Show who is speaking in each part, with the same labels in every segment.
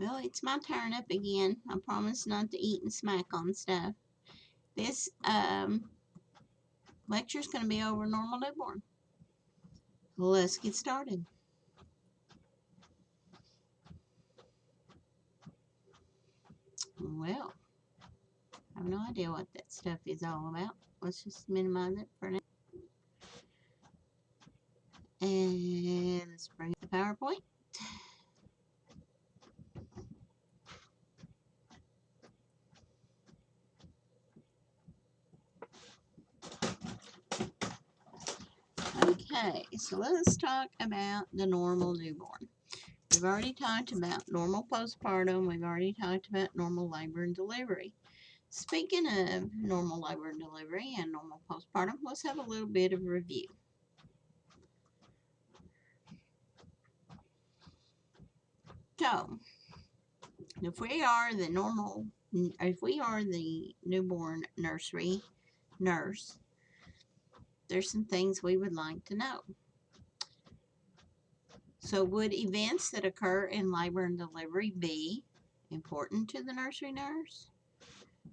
Speaker 1: Well, it's my turn up again. I promise not to eat and smack on stuff. This lecture is going to be over normal newborn. Let's get started. Well, I have no idea what that stuff is all about. Let's just minimize it for now. And let's bring up the PowerPoint. Okay, so let's talk about the normal newborn. We've already talked about normal postpartum. We've already talked about normal labor and delivery. Speaking of normal labor and delivery and normal postpartum, let's have a little bit of review. So, if we are the newborn nursery nurse, there's some things we would like to know. So, would events that occur in labor and delivery be important to the nursery nurse?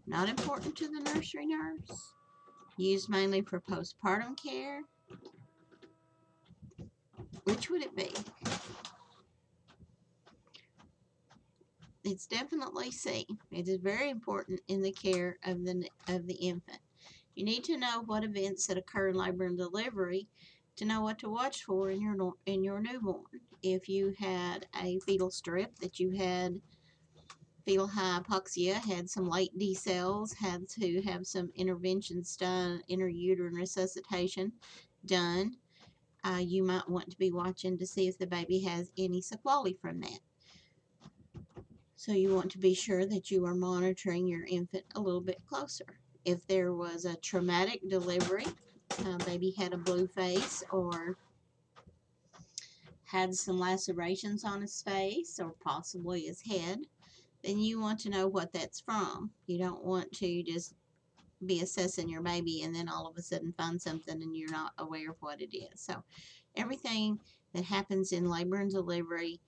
Speaker 1: Not important to the nursery nurse? Used mainly for postpartum care? Which would it be? It's definitely C. It is very important in the care of the infant. You need to know what events that occur in labor and delivery to know what to watch for in your newborn. If you had a fetal strip, that you had fetal hypoxia, had some late decels, had to have some interventions done, intrauterine resuscitation done, you might want to be watching to see if the baby has any sequelae from that. So you want to be sure that you are monitoring your infant a little bit closer. If there was a traumatic delivery, baby had a blue face or had some lacerations on his face or possibly his head, then you want to know what that's from. You don't want to just be assessing your baby and then all of a sudden find something and you're not aware of what it is. So everything that happens in labor and delivery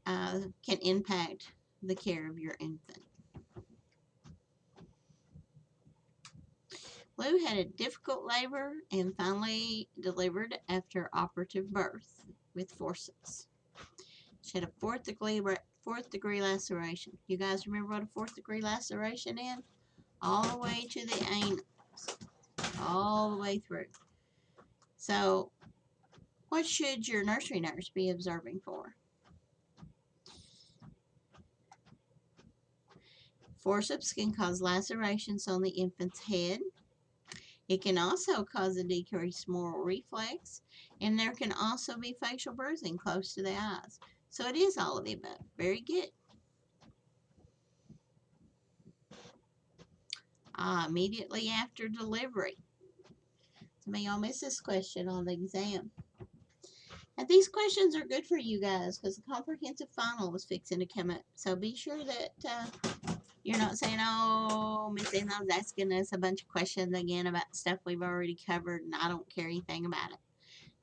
Speaker 1: can impact the care of your infant. Lou had a difficult labor and finally delivered after operative birth with forceps. She had a fourth degree laceration. You guys remember what a fourth degree laceration is? All the way to the anus, all the way through. So, what should your nursery nurse be observing for? Forceps can cause lacerations on the infant's head. It can also cause a decreased moral reflex, and there can also be facial bruising close to the eyes. So it is all of the above. Very good. Immediately after delivery. Some of y'all miss this question on the exam. And these questions are good for you guys because the comprehensive final is fixing to come up. So be sure that you're not saying, oh, Miss Anna's asking us a bunch of questions again about stuff we've already covered and I don't care anything about it.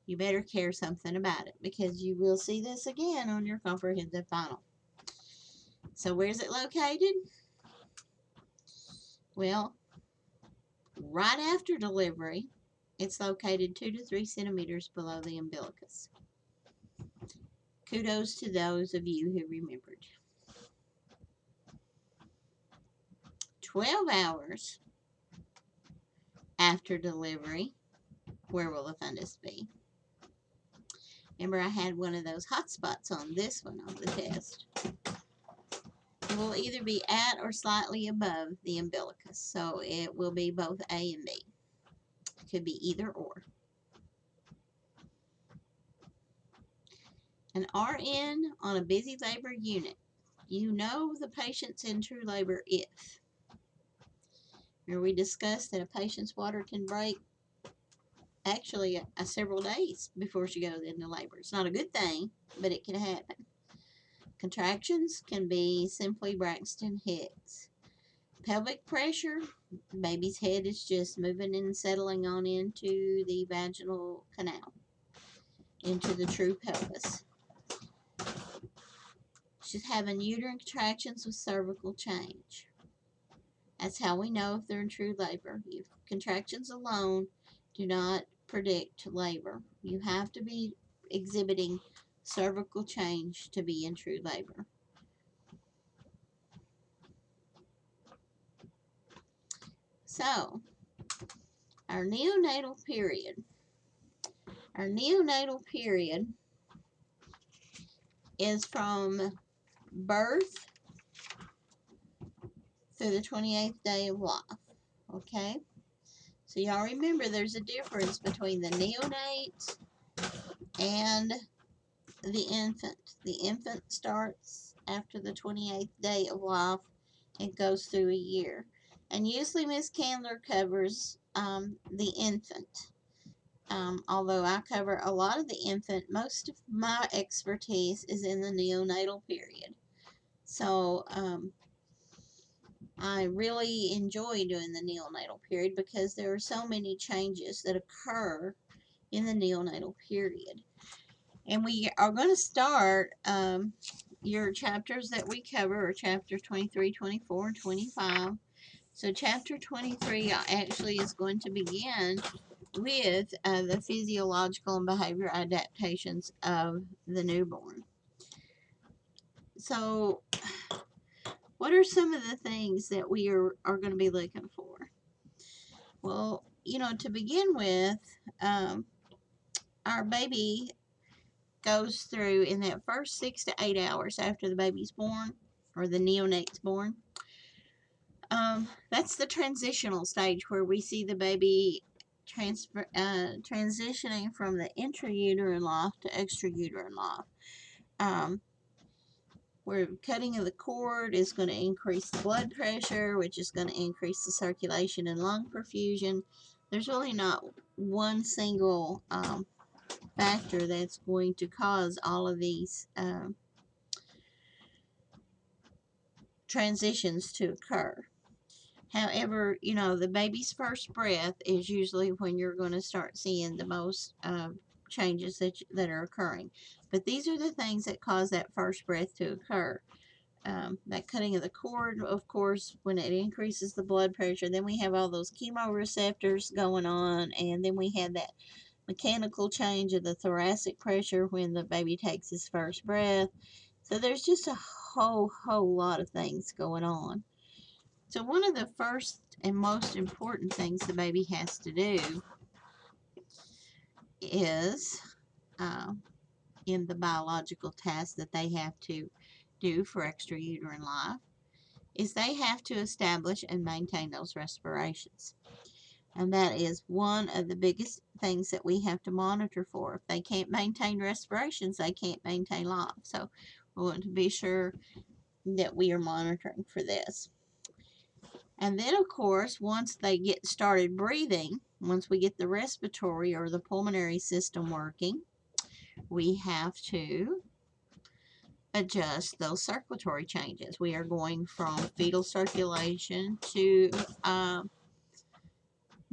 Speaker 1: You better care something about it because you will see this again on your comprehensive final. So where's it located? Well, right after delivery, it's located 2 to 3 centimeters below the umbilicus. Kudos to those of you who remembered. 12 hours after delivery, where will the fundus be? Remember, I had one of those hot spots on this one on the test. It will either be at or slightly above the umbilicus, so it will be both A and B. It could be either or. An RN on a busy labor unit. You know the patient's in true labor if. Remember we discussed that a patient's water can break actually several days before she goes into labor. It's not a good thing, but it can happen. Contractions can be simply Braxton Hicks. Pelvic pressure, the baby's head is just moving and settling on into the vaginal canal, into the true pelvis. She's having uterine contractions with cervical change. That's how we know if they're in true labor. If contractions alone do not predict labor. You have to be exhibiting cervical change to be in true labor. So, our neonatal period. Our neonatal period is from birth through the 28th day of life. Okay? So y'all remember there's a difference between the neonate and the infant. The infant starts after the 28th day of life and goes through a year. And usually Miss Candler covers the infant. Although I cover a lot of the infant, most of my expertise is in the neonatal period. So I really enjoy doing the neonatal period because there are so many changes that occur in the neonatal period. And we are going to start your chapters that we cover are chapters 23, 24, and 25. So chapter 23 actually is going to begin with the physiological and behavior adaptations of the newborn. So what are some of the things that we are going to be looking for? Well, you know, to begin with, our baby goes through in that first 6 to 8 hours after the baby's born or the neonate's born. That's the transitional stage where we see the baby transitioning from the intrauterine life to extrauterine life. Where cutting of the cord is going to increase the blood pressure, which is going to increase the circulation and lung perfusion. There's really not one single factor that's going to cause all of these transitions to occur. However, you know, the baby's first breath is usually when you're going to start seeing the most changes that are occurring. But these are the things that cause that first breath to occur. That cutting of the cord, of course, when it increases the blood pressure, then we have all those chemoreceptors going on, and then we have that mechanical change of the thoracic pressure when the baby takes his first breath. So there's just a whole lot of things going on. So one of the first and most important things the baby has to do is in the biological task that they have to do for extrauterine life is they have to establish and maintain those respirations. And that is one of the biggest things that we have to monitor for. If they can't maintain respirations, they can't maintain life. So we want to be sure that we are monitoring for this. And then, of course, once they get started breathing, once we get the respiratory or the pulmonary system working, we have to adjust those circulatory changes. We are going from fetal circulation to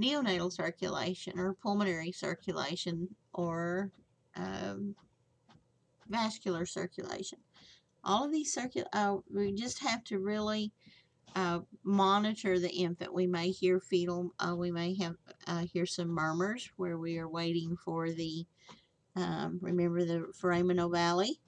Speaker 1: neonatal circulation or pulmonary circulation or vascular circulation. All of these we just have to really monitor the infant. We may hear fetal, we may have hear some murmurs where we are waiting for the, remember the foramen ovale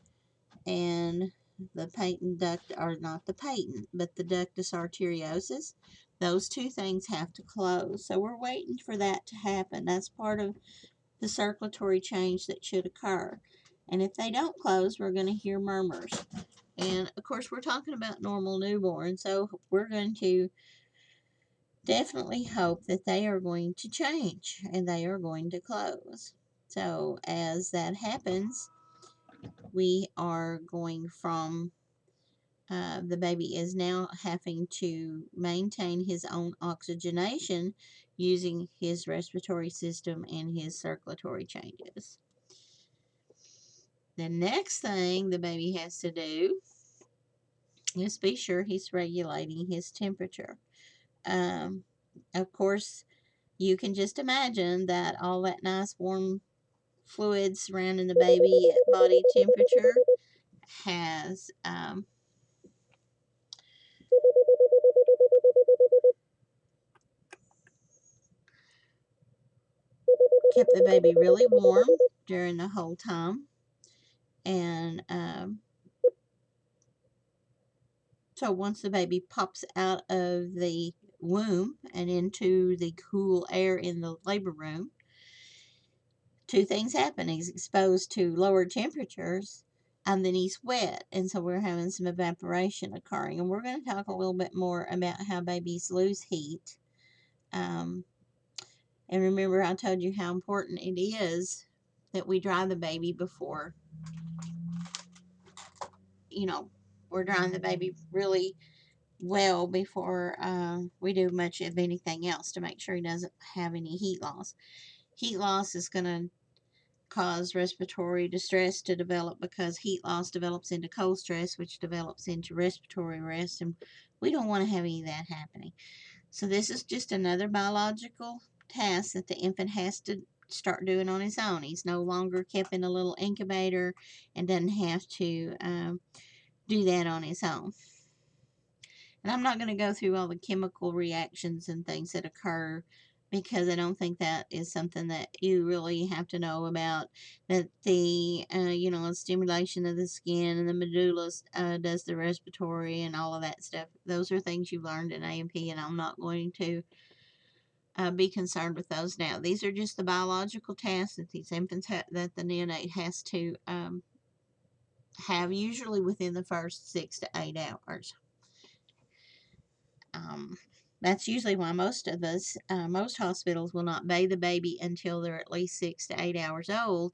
Speaker 1: and the patent duct, or not the patent, but the ductus arteriosus. Those two things have to close. So we're waiting for that to happen. That's part of the circulatory change that should occur. And if they don't close, we're going to hear murmurs. And of course, we're talking about normal newborns, so we're going to definitely hope that they are going to change and they are going to close. So as that happens, we are going from the baby is now having to maintain his own oxygenation using his respiratory system and his circulatory changes. The next thing the baby has to do is be sure he's regulating his temperature. Of course, you can just imagine that all that nice warm fluid surrounding the baby at body temperature has kept the baby really warm during the whole time. And so once the baby pops out of the womb and into the cool air in the labor room, two things happen. He's exposed to lower temperatures and then he's wet. And so we're having some evaporation occurring. And we're going to talk a little bit more about how babies lose heat. Um, and remember, I told you how important it is that we dry the baby before, you know, we're drying the baby really well before we do much of anything else to make sure he doesn't have any heat loss. Heat loss is going to cause respiratory distress to develop because heat loss develops into cold stress, which develops into respiratory arrest, and we don't want to have any of that happening. So this is just another biological task that the infant has to start doing on his own. He's no longer kept in a little incubator and doesn't have to do that on his own. And I'm not going to go through all the chemical reactions and things that occur because I don't think that is something that you really have to know about. That the, stimulation of the skin and the medulla does the respiratory and all of that stuff. Those are things you've learned in A&P, and I'm not going to be concerned with those now. These are just the biological tasks that these infants that the neonate has to have usually within the first 6 to 8 hours. Um, that's usually why most of us, most hospitals will not bathe the baby until they're at least 6 to 8 hours old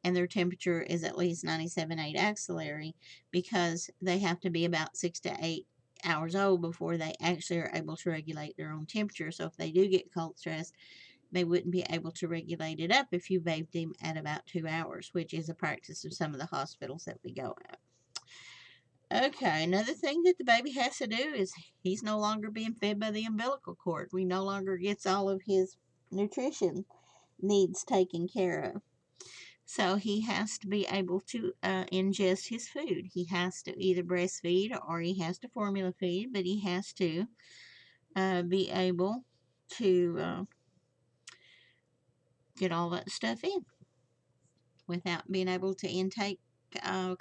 Speaker 1: and their temperature is at least 97.8 axillary, because they have to be about 6 to 8 hours old before they actually are able to regulate their own temperature. So if they do get cold stress, they wouldn't be able to regulate it up if you bathed him at about 2 hours, which is a practice of some of the hospitals that we go at. Okay, another thing that the baby has to do is he's no longer being fed by the umbilical cord. We no longer gets all of his nutrition needs taken care of. So he has to be able to ingest his food. He has to either breastfeed or he has to formula feed, but he has to be able to get all that stuff in. Without being able to intake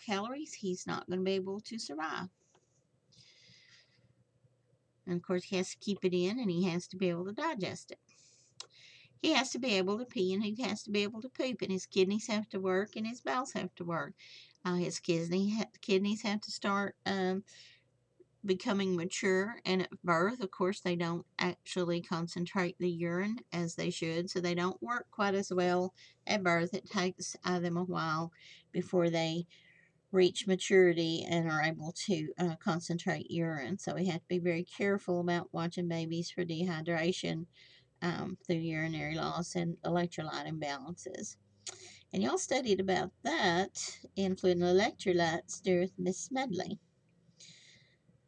Speaker 1: calories, he's not going to be able to survive. And of course, he has to keep it in and he has to be able to digest it. He has to be able to pee and he has to be able to poop, and his kidneys have to work and his bowels have to work. His kidneys have to start becoming mature, and at birth, of course, they don't actually concentrate the urine as they should, so they don't work quite as well at birth. It takes them a while before they reach maturity and are able to concentrate urine. So we have to be very careful about watching babies for dehydration through urinary loss and electrolyte imbalances. And y'all studied about that in fluid and electrolytes with Miss Smedley.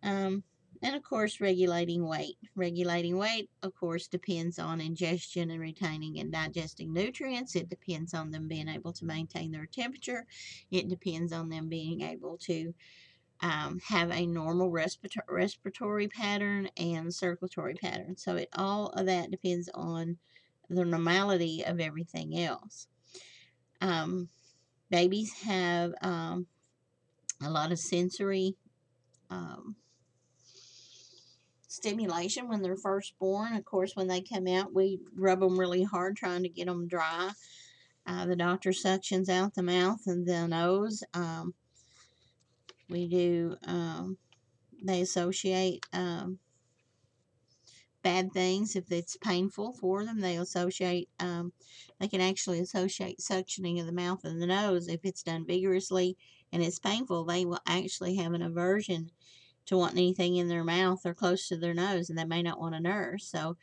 Speaker 1: And of course, regulating weight. Regulating weight, of course, depends on ingestion and retaining and digesting nutrients. It depends on them being able to maintain their temperature. It depends on them being able to have a normal respiratory pattern and circulatory pattern. So all of that depends on the normality of everything else. Babies have a lot of sensory stimulation when they're first born. Of course, when they come out, we rub them really hard trying to get them dry. The doctor suctions out the mouth and the nose. We do, they associate bad things if it's painful for them. They associate, they can actually associate suctioning of the mouth and the nose. If it's done vigorously and it's painful, they will actually have an aversion to want anything in their mouth or close to their nose, and they may not want to nurse. So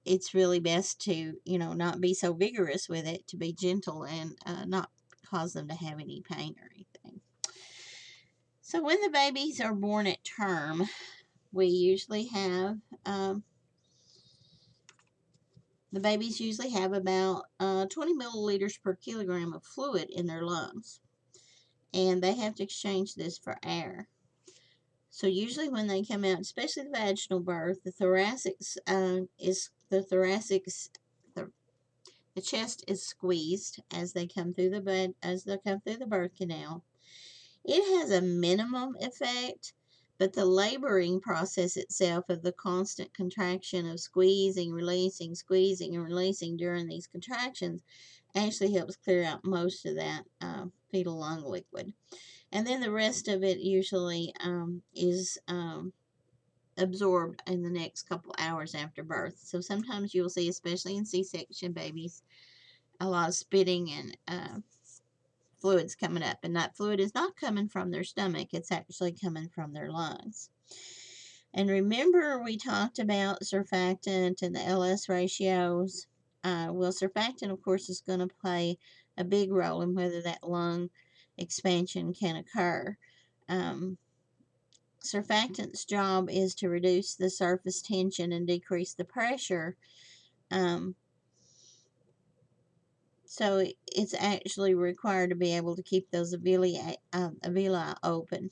Speaker 1: it's really best to, not be so vigorous with it, to be gentle and not cause them to have any pain or anything. So when the babies are born at term, we usually have, the babies usually have about 20 milliliters per kilogram of fluid in their lungs. and they have to exchange this for air. So usually when they come out, especially the vaginal birth, the the chest is squeezed as they come through the birth canal. It has a minimum effect, but the laboring process itself of the constant contraction of squeezing and releasing during these contractions actually helps clear out most of that fetal lung liquid. And then the rest of it usually is absorbed in the next couple hours after birth. So sometimes you'll see, especially in C-section babies, a lot of spitting and fluids coming up. And that fluid is not coming from their stomach, it's actually coming from their lungs. And remember, we talked about surfactant and the LS ratios. Well, surfactant, of course, is going to play a big role in whether that lung expansion can occur. Um, Surfactant's job is to reduce the surface tension and decrease the pressure. Um, so it's actually required to be able to keep those alveoli open.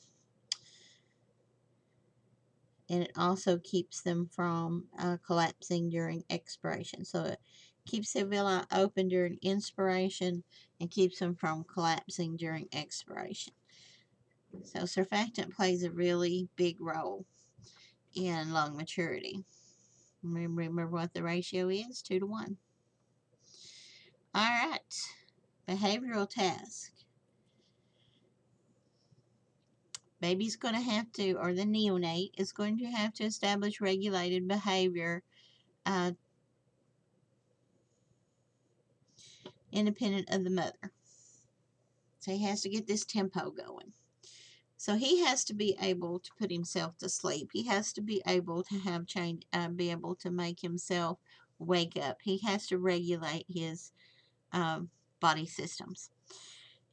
Speaker 1: And it also keeps them from collapsing during expiration. So it keeps the alveoli open during inspiration and keeps them from collapsing during expiration. So surfactant plays a really big role in lung maturity. Remember what the ratio is? 2 to 1. All right. Behavioral task. Baby's going to have to, or the neonate is going to have to establish regulated behavior uh, independent of the mother. So he has to get this tempo going. So he has to be able to put himself to sleep. He has to be able to be able to make himself wake up. He has to regulate his body systems.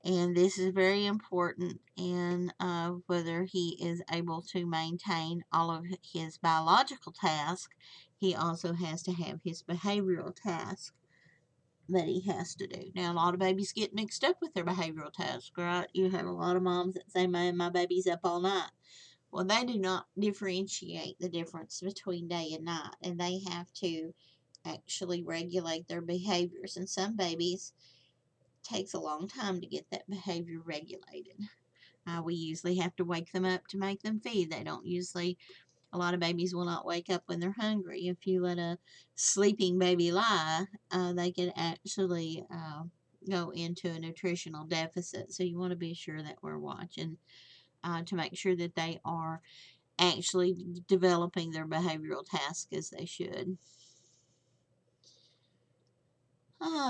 Speaker 1: And this is very important in whether he is able to maintain all of his biological tasks. He also has to have his behavioral tasks that he has to do. Now, a lot of babies get mixed up with their behavioral tasks, right? You have a lot of moms that say, man, my baby's up all night. Well, they do not differentiate the difference between day and night, and they have to actually regulate their behaviors. And some babies takes a long time to get that behavior regulated. We usually have to wake them up to make them feed. They don't usually, a lot of babies will not wake up when they're hungry. If you let a sleeping baby lie, they can actually go into a nutritional deficit. So you want to be sure that we're watching to make sure that they are actually developing their behavioral task as they should.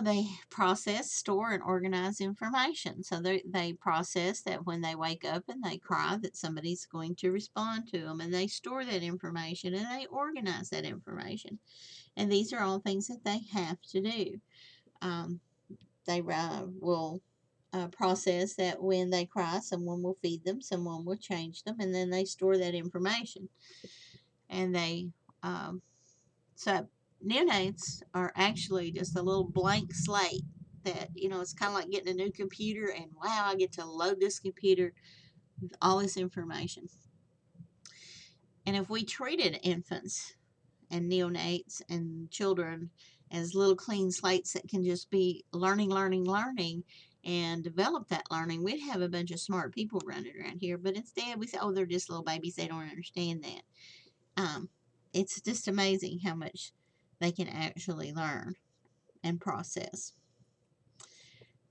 Speaker 1: They process, store, and organize information. So they process that when they wake up and they cry that somebody's going to respond to them. And they store that information and they organize that information. And these are all things that they have to do. They will process that when they cry, someone will feed them, someone will change them, and then they store that information. And they So neonates are actually just a little blank slate that, it's kind of like getting a new computer and wow, I get to load this computer with all this information. And if we treated infants and neonates and children as little clean slates that can just be learning, and develop that learning, we'd have a bunch of smart people running around here. But instead, we say, oh, they're just little babies. They don't understand that. It's just amazing how much they can actually learn and process.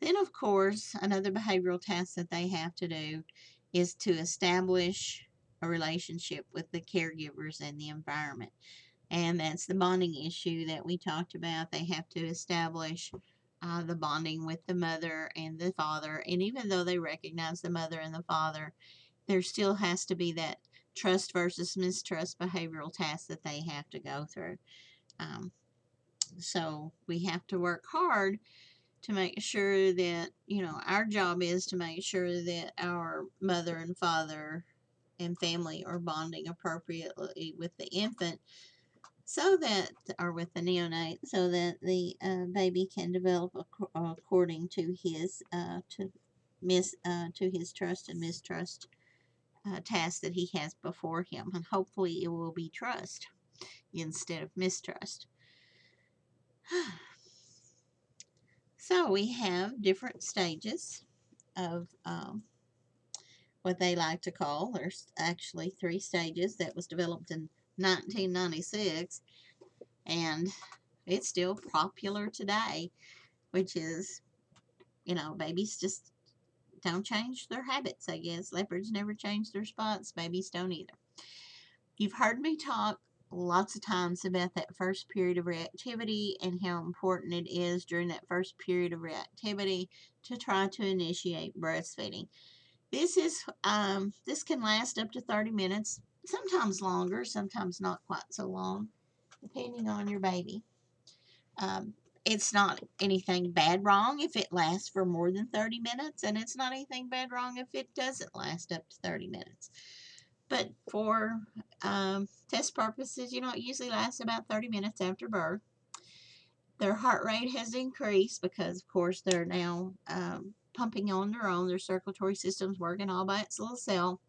Speaker 1: Then, of course, another behavioral task that they have to do is to establish a relationship with the caregivers and the environment. And that's the bonding issue that we talked about. They have to establish the bonding with the mother and the father. And even though they recognize the mother and the father, there still has to be that trust versus mistrust behavioral task that they have to go through. So we have to work hard to make sure that, our job is to make sure that our mother and father and family are bonding appropriately with the infant or with the neonate, so that the baby can develop according to his to his trust and mistrust task that he has before him, and hopefully it will be trust instead of mistrust. So we have different stages of what they like to call, there's actually 3 stages that was developed in 1996, and it's still popular today, which is, babies just don't change their habits, I guess. Leopards never change their spots, babies don't either. You've heard me talk lots of times about that first period of reactivity and how important it is during that first period of reactivity to try to initiate breastfeeding. This can last up to 30 minutes, sometimes longer, sometimes not quite so long, depending on your baby. It's not anything bad wrong if it lasts for more than 30 minutes, and it's not anything bad wrong if it doesn't last up to 30 minutes. But for test purposes, it usually lasts about 30 minutes after birth. Their heart rate has increased because, of course, they're now pumping on their own. Their circulatory system's working all by its little self.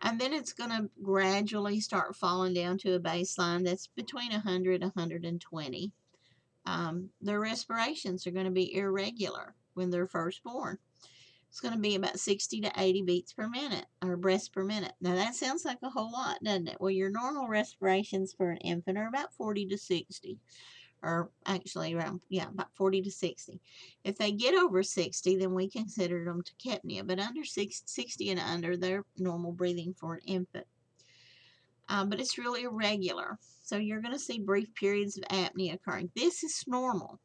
Speaker 1: And then it's going to gradually start falling down to a baseline that's between 100 and 120. Their respirations are going to be irregular when they're first born. It's going to be about 60 to 80 beats per minute, or breaths per minute. Now that sounds like a whole lot, doesn't it? Well, your normal respirations for an infant are about 40 to 60, or actually about 40 to 60. If they get over 60, then we consider them tachypnea, but under 60 and under, they're normal breathing for an infant. But it's really irregular. So you're going to see brief periods of apnea occurring. This is normal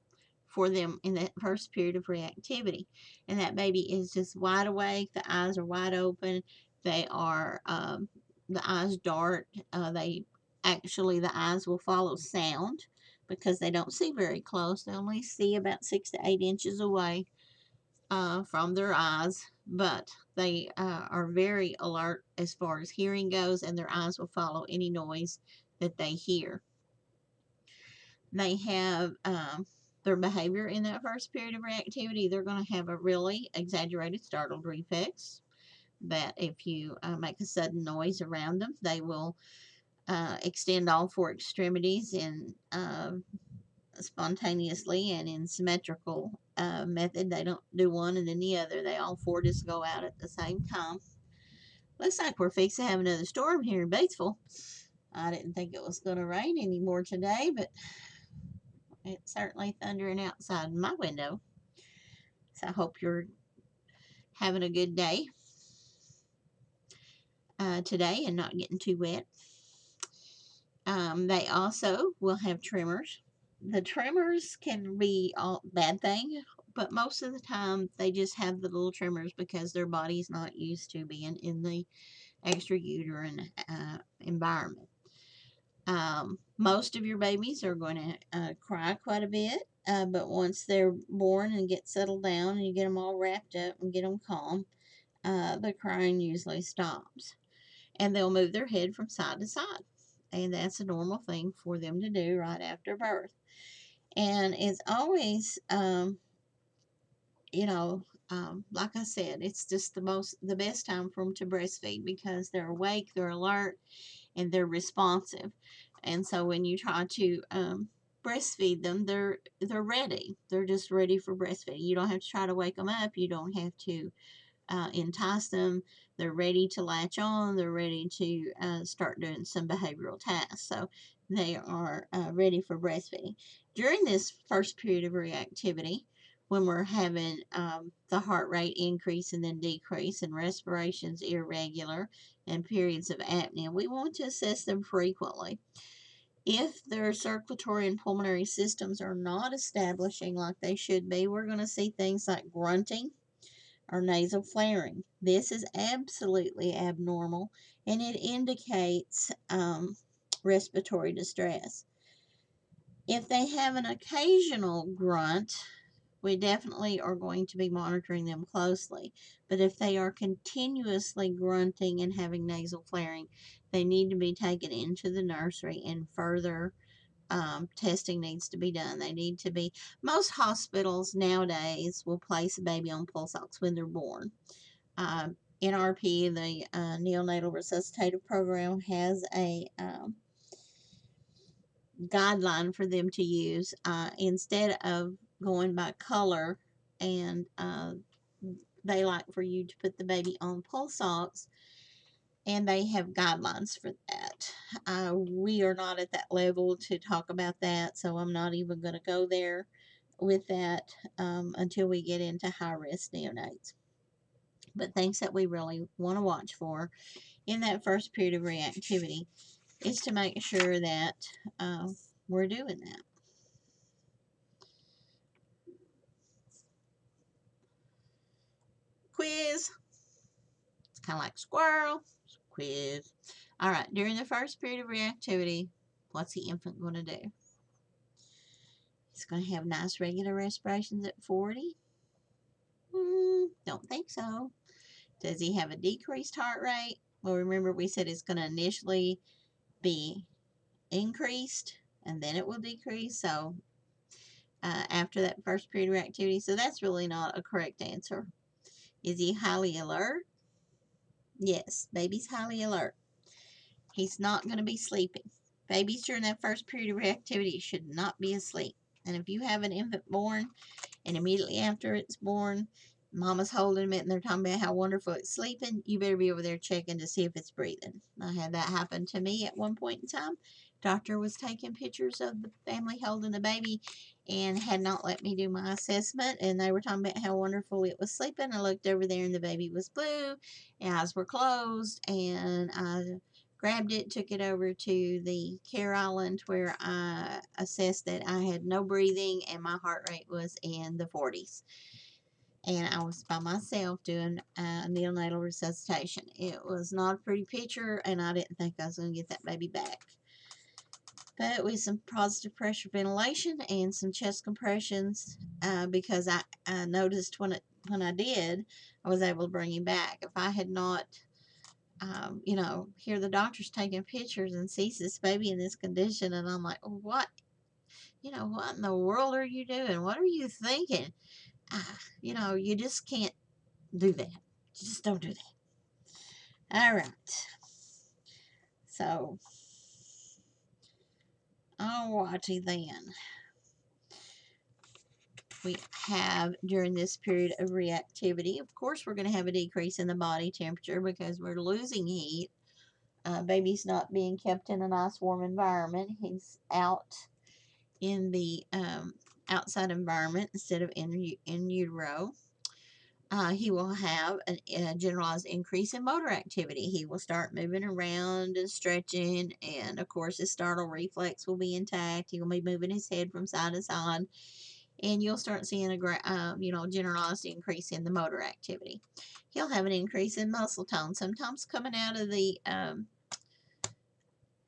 Speaker 1: for them in that first period of reactivity. And that baby is just wide awake. The eyes are wide open. They are, the eyes dart. The eyes will follow sound because they don't see very close. They only see about 6 to 8 inches away from their eyes, but they are very alert as far as hearing goes, and their eyes will follow any noise that they hear. They have their behavior in that first period of reactivity. They're going to have a really exaggerated startled reflex that if you make a sudden noise around them, they will extend all 4 extremities in spontaneously and in symmetrical method. They don't do one and then the other. They all 4 just go out at the same time. Looks like we're fixing to have another storm here in Batesville. I didn't think it was going to rain anymore today, but it's certainly thundering outside my window. So I hope you're having a good day today and not getting too wet. They also will have tremors. The tremors can be a bad thing, but most of the time they just have the little tremors because their body's not used to being in the extrauterine environment. Most of your babies are going to cry quite a bit, but once they're born and get settled down and you get them all wrapped up and get them calm, the crying usually stops. And they'll move their head from side to side. And that's a normal thing for them to do right after birth. And it's always, like I said, it's just the best time for them to breastfeed because they're awake, they're alert, and they're responsive. And so when you try to breastfeed them, they're ready. They're just ready for breastfeeding. You don't have to try to wake them up. You don't have to entice them. They're ready to latch on. They're ready to start doing some behavioral tasks. So they are ready for breastfeeding. During this first period of reactivity, when we're having the heart rate increase and then decrease and respirations irregular and periods of apnea, we want to assess them frequently. If their circulatory and pulmonary systems are not establishing like they should be, we're going to see things like grunting or nasal flaring. This is absolutely abnormal and it indicates respiratory distress. If they have an occasional grunt, we definitely are going to be monitoring them closely. But if they are continuously grunting and having nasal flaring, they need to be taken into the nursery and further testing needs to be done. They need to be, most hospitals nowadays will place a baby on pulse ox when they're born. NRP, the neonatal resuscitative program, has a guideline for them to use instead of going by color, and they like for you to put the baby on pulse ox, and they have guidelines for that. We are not at that level to talk about that, so I'm not even going to go there with that until we get into high risk neonates. But things that we really want to watch for in that first period of reactivity is to make sure that we're doing that. Quiz. It's kind of like squirrel. Quiz. All right. During the first period of reactivity, what's the infant going to do? He's going to have nice regular respirations at 40. Don't think so. Does he have a decreased heart rate? Well, remember we said it's going to initially be increased and then it will decrease. So after that first period of activity, so that's really not a correct answer. Is he highly alert? Yes, baby's highly alert. He's not going to be sleeping. Babies during that first period of reactivity should not be asleep. And if you have an infant born and immediately after it's born, mama's holding it and they're talking about how wonderful it's sleeping, you better be over there checking to see if it's breathing. I had that happen to me at one point in time. Doctor was taking pictures of the family holding the baby and had not let me do my assessment, and they were talking about how wonderful it was sleeping. I looked over there and the baby was blue, eyes were closed, and I grabbed it, took it over to the care island where I assessed that I had no breathing and my heart rate was in the 40s. And I was by myself doing neonatal resuscitation. It was not a pretty picture, and I didn't think I was going to get that baby back. But with some positive pressure ventilation and some chest compressions, because I noticed when I did, I was able to bring him back. If I had not, hear the doctors taking pictures and sees this baby in this condition, and I'm like, what in the world are you doing? What are you thinking? You just can't do that. You just don't do that. All right. So, alrighty then. We have during this period of reactivity, of course, we're going to have a decrease in the body temperature because we're losing heat. Baby's not being kept in a nice warm environment. He's out in the outside environment instead of in utero. He will have a generalized increase in motor activity. He will start moving around and stretching, and of course his startle reflex will be intact. He will be moving his head from side to side, and you'll start seeing a generalized increase in the motor activity. He'll have an increase in muscle tone, sometimes coming out of the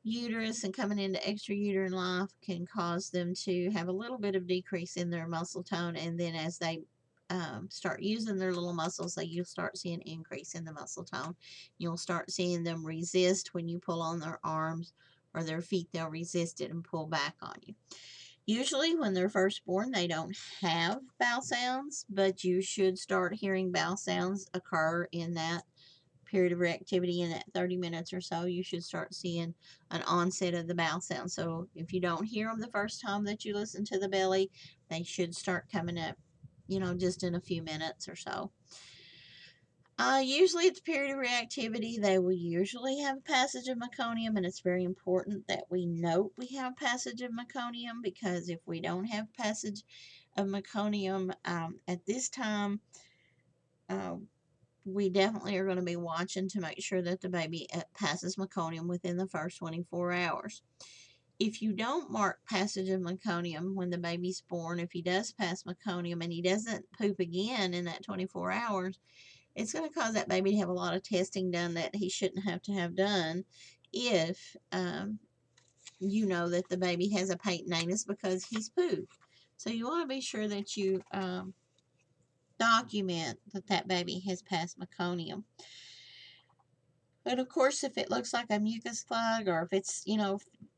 Speaker 1: uterus and coming into extrauterine life can cause them to have a little bit of decrease in their muscle tone, and then as they start using their little muscles, you'll start seeing an increase in the muscle tone. You'll start seeing them resist when you pull on their arms or their feet. They'll resist it and pull back on you. Usually when they're first born, they don't have bowel sounds, but you should start hearing bowel sounds occur in that period of reactivity. In that 30 minutes or so, you should start seeing an onset of the bowel sound. So if you don't hear them the first time that you listen to the belly, they should start coming up, just in a few minutes or so. Usually at the period of reactivity, they will usually have a passage of meconium, and it's very important that we note we have passage of meconium, because if we don't have passage of meconium at this time, we definitely are going to be watching to make sure that the baby passes meconium within the first 24 hours. If you don't mark passage of meconium when the baby's born, if he does pass meconium and he doesn't poop again in that 24 hours, it's going to cause that baby to have a lot of testing done that he shouldn't have to have done if you know that the baby has a patent anus because he's pooped. So you want to be sure that you document that baby has passed meconium. And of course, if it looks like a mucus plug, or if it's,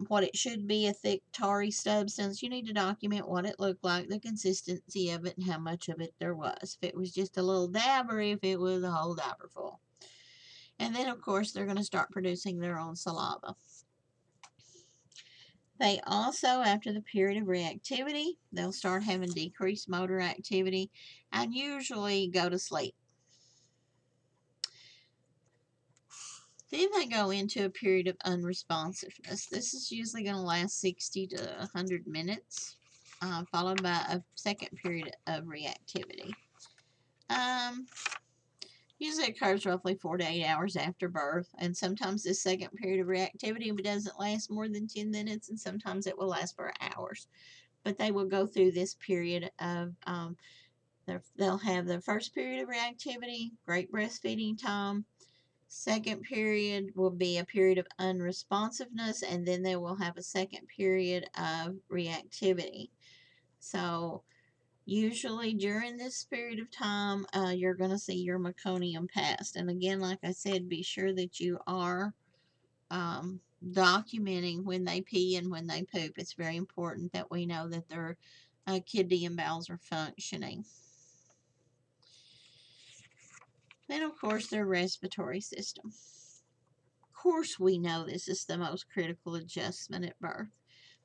Speaker 1: what it should be, a thick tarry substance, you need to document what it looked like, the consistency of it, and how much of it there was. If it was just a little dab, or if it was a whole dabber full. And then, of course, they're going to start producing their own saliva. They also, after the period of reactivity, they'll start having decreased motor activity and usually go to sleep. Then they go into a period of unresponsiveness. This is usually going to last 60 to 100 minutes, followed by a second period of reactivity. Usually occurs roughly 4 to 8 hours after birth, and sometimes this second period of reactivity doesn't last more than 10 minutes, and sometimes it will last for hours. But they will go through this period of, they'll have the first period of reactivity, great breastfeeding time. Second period will be a period of unresponsiveness, and then they will have a second period of reactivity. So usually during this period of time, you're going to see your meconium pass. And again, like I said, be sure that you are documenting when they pee and when they poop. It's very important that we know that their kidney and bowels are functioning. Then, of course, their respiratory system. Of course, we know this is the most critical adjustment at birth.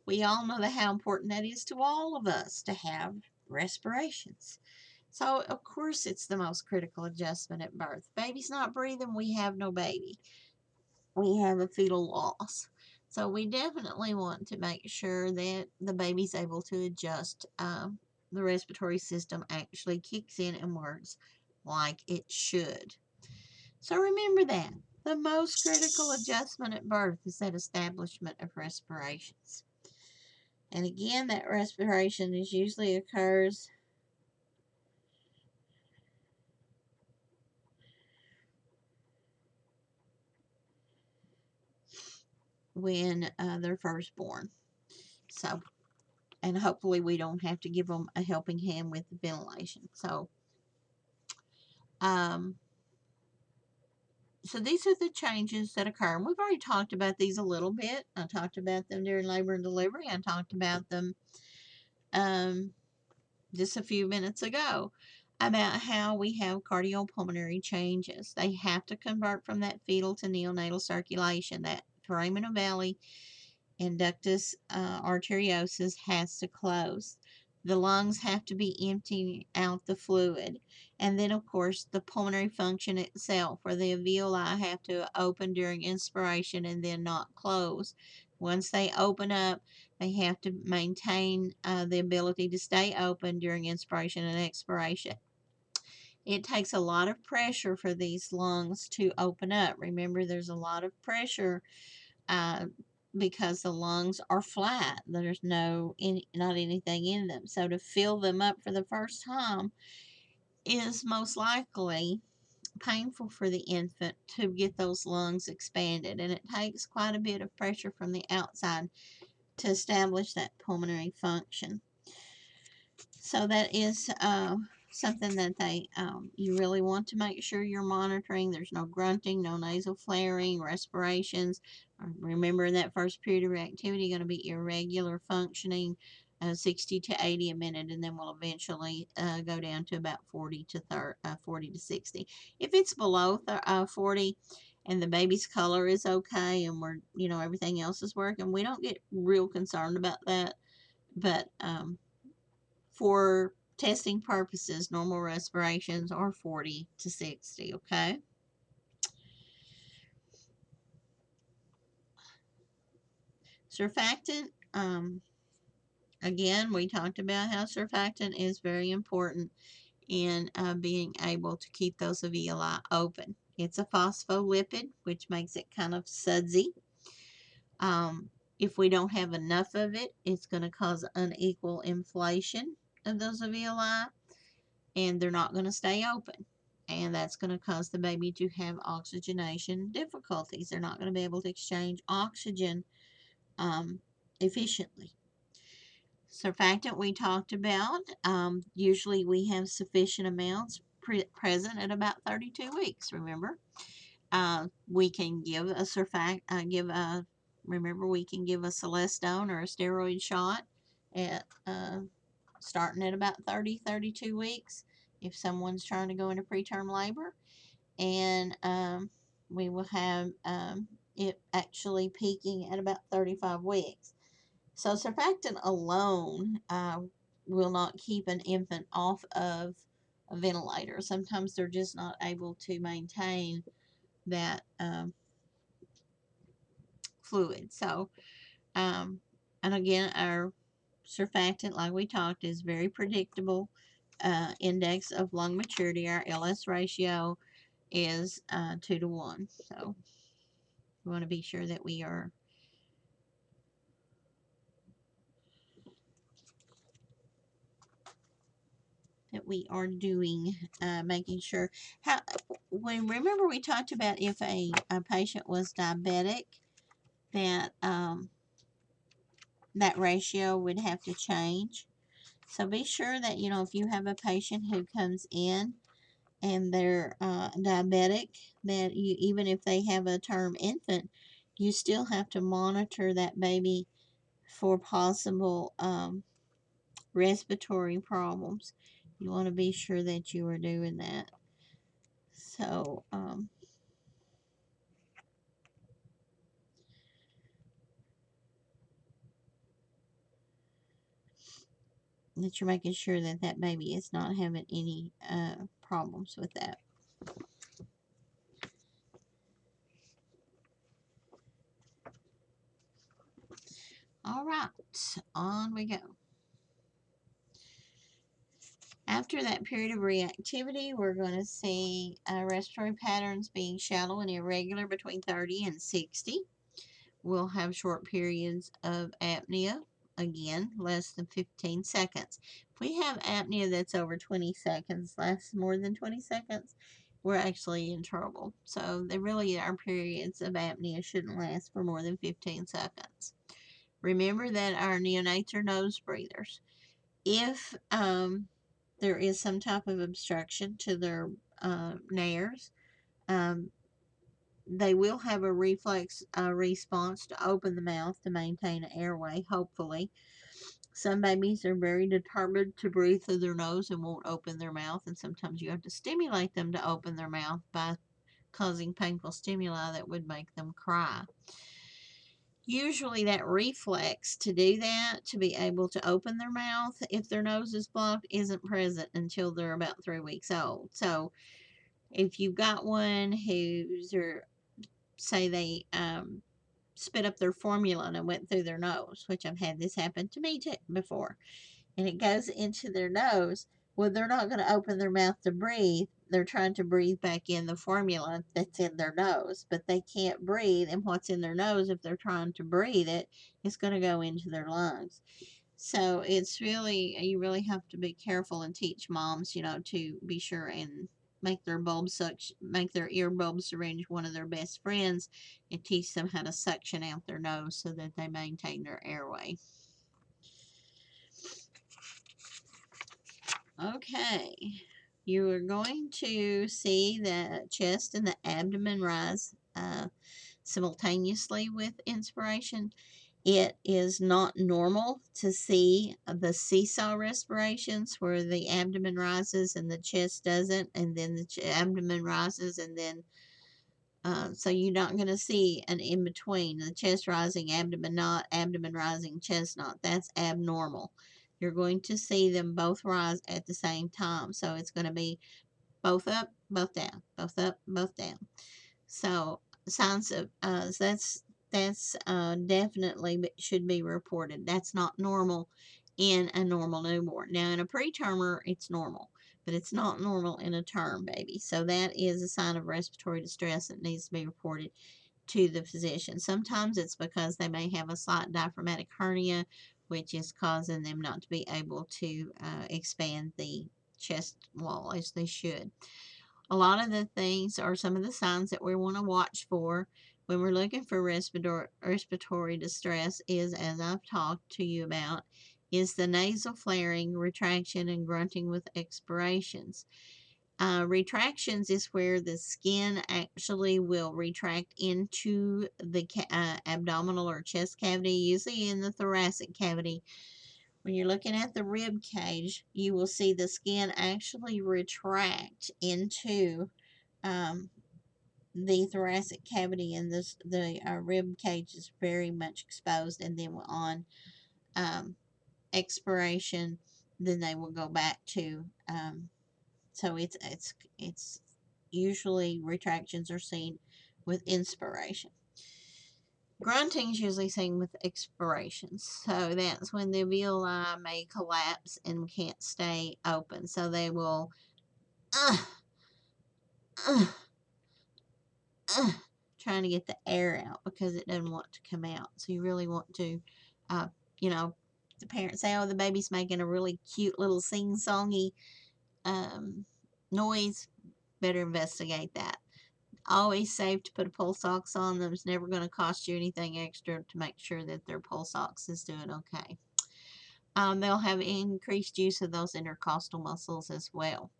Speaker 1: We all know how important that is to all of us to have respirations. So, of course, it's the most critical adjustment at birth. Baby's not breathing, we have no baby. We have a fetal loss. So, we definitely want to make sure that the baby's able to adjust. The respiratory system actually kicks in and works like it should. So, remember that. The most critical adjustment at birth is that establishment of respirations. And again, that respiration usually occurs when they're first born. So, and hopefully we don't have to give them a helping hand with the ventilation. So these are the changes that occur. And we've already talked about these a little bit. I talked about them during labor and delivery. I talked about them just a few minutes ago about how we have cardiopulmonary changes. They have to convert from that fetal to neonatal circulation. That foramen ovale and ductus arteriosus has to close. The lungs have to be emptying out the fluid. And then, of course, the pulmonary function itself, where the alveoli have to open during inspiration and then not close. Once they open up, they have to maintain the ability to stay open during inspiration and expiration. It takes a lot of pressure for these lungs to open up. Remember, there's a lot of pressure because the lungs are flat. There's not anything in them. So to fill them up for the first time is most likely painful for the infant to get those lungs expanded. And it takes quite a bit of pressure from the outside to establish that pulmonary function. So that is something that you really want to make sure you're monitoring. There's no grunting, no nasal flaring, respirations. Remember, in that first period of reactivity, going to be irregular functioning, 60 to 80 a minute, and then we'll eventually go down to about 40 to 60. If it's below 40 and the baby's color is okay and everything else is working, we don't get real concerned about that. But for testing purposes, normal respirations are 40 to 60, okay? Surfactant, again, we talked about how surfactant is very important in being able to keep those alveoli open. It's a phospholipid, which makes it kind of sudsy. If we don't have enough of it, it's going to cause unequal inflation of those alveoli, and they're not going to stay open. And that's going to cause the baby to have oxygenation difficulties. They're not going to be able to exchange oxygen efficiently. Surfactant we talked about. Usually we have sufficient amounts present at about 32 weeks, remember? We can give a remember, we can give a celestone or a steroid shot at starting at about 32 weeks if someone's trying to go into preterm labor, and we will have it actually peaking at about 35 weeks. So surfactant alone will not keep an infant off of a ventilator. Sometimes they're just not able to maintain that fluid. So, and again, our surfactant, like we talked, is very predictable. Index of lung maturity, our LS ratio, is 2 to 1. So we want to be sure that we are doing, making sure. How, when remember we talked about if a patient was diabetic, that that ratio would have to change. So be sure that, you know, if you have a patient who comes in and they're diabetic, that you, even if they have a term infant, you still have to monitor that baby for possible respiratory problems. You want to be sure that you are doing that. So, that you're making sure that that baby is not having any problems with that. All right, on we go. After that period of reactivity, we're going to see respiratory patterns being shallow and irregular between 30 and 60. We'll have short periods of apnea, again, less than 15 seconds. If we have apnea that's over 20 seconds, lasts more than 20 seconds, we're actually in trouble. So they really, our periods of apnea shouldn't last for more than 15 seconds. Remember that our neonates are nose breathers. If there is some type of obstruction to their nares, um, they will have a reflex response to open the mouth to maintain an airway, hopefully. Some babies are very determined to breathe through their nose and won't open their mouth, and sometimes you have to stimulate them to open their mouth by causing painful stimuli that would make them cry. Usually that reflex to do that, to be able to open their mouth if their nose is blocked, isn't present until they're about 3 weeks old. So if you've got one who's, or say they spit up their formula and it went through their nose, which I've had this happen to me too before, and it goes into their nose, well, they're not going to open their mouth to breathe. They're trying to breathe back in the formula that's in their nose, but they can't breathe, and what's in their nose, if they're trying to breathe it, it's going to go into their lungs. So it's really, you really have to be careful and teach moms, you know, to be sure and make their make their ear bulb syringe one of their best friends, and teach them how to suction out their nose so that they maintain their airway. Okay, you are going to see the chest and the abdomen rise simultaneously with inspiration. It is not normal to see the seesaw respirations where the abdomen rises and the chest doesn't, and then the abdomen rises, and then so you're not going to see an in between, the chest rising, abdomen not, abdomen rising, chest not. That's abnormal. You're going to see them both rise at the same time. So it's going to be both up, both down, both up, both down. So signs of that's definitely should be reported. That's not normal in a normal newborn. Now in a pretermer, it's normal, but it's not normal in a term baby. So that is a sign of respiratory distress that needs to be reported to the physician. Sometimes it's because they may have a slight diaphragmatic hernia, which is causing them not to be able to expand the chest wall as they should. A lot of the things are some of the signs that we want to watch for when we're looking for respiratory distress is, as I've talked to you about, is the nasal flaring, retraction, and grunting with expirations. Retractions is where the skin actually will retract into the abdominal or chest cavity, usually in the thoracic cavity. When you're looking at the rib cage, you will see the skin actually retract into um, the thoracic cavity, and the rib cage is very much exposed. And then on um, expiration, then they will go back to. So it's usually retractions are seen with inspiration. Grunting is usually seen with expiration. So that's when the alveoli may collapse and can't stay open. So they will uh, uh, uh, trying to get the air out because it doesn't want to come out. So you really want to, uh, you know, the parents say, oh, the baby's making a really cute little sing-songy noise. Better investigate that. Always safe to put a pulse ox on them. It's never going to cost you anything extra to make sure that their pulse ox is doing okay. They'll have increased use of those intercostal muscles as well.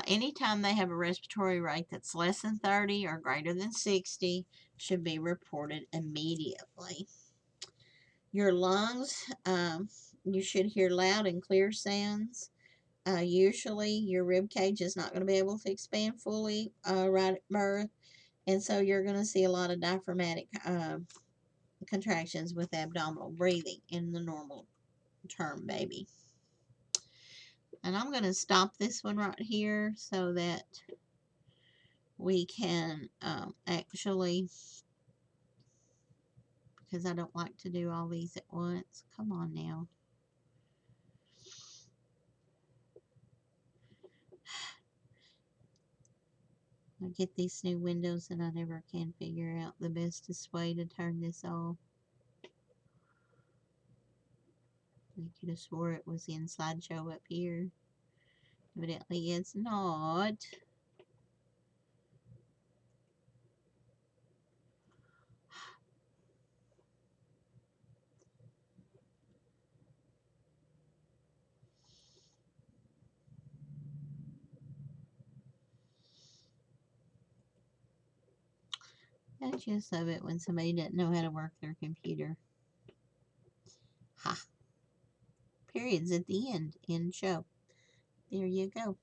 Speaker 1: Anytime they have a respiratory rate that's less than 30 or greater than 60, should be reported immediately. Your lungs, you should hear loud and clear sounds. Usually, your rib cage is not going to be able to expand fully right at birth, and so you're going to see a lot of diaphragmatic contractions with abdominal breathing in the normal term baby. And I'm going to stop this one right here so that we can actually, because I don't like to do all these at once. Come on now. I get these new windows and I never can figure out the bestest way to turn this off. I could have swore it was in slideshow up here. Evidently it's not. I just love it when somebody doesn't know how to work their computer. Ha. Periods at the end. End show. There you go.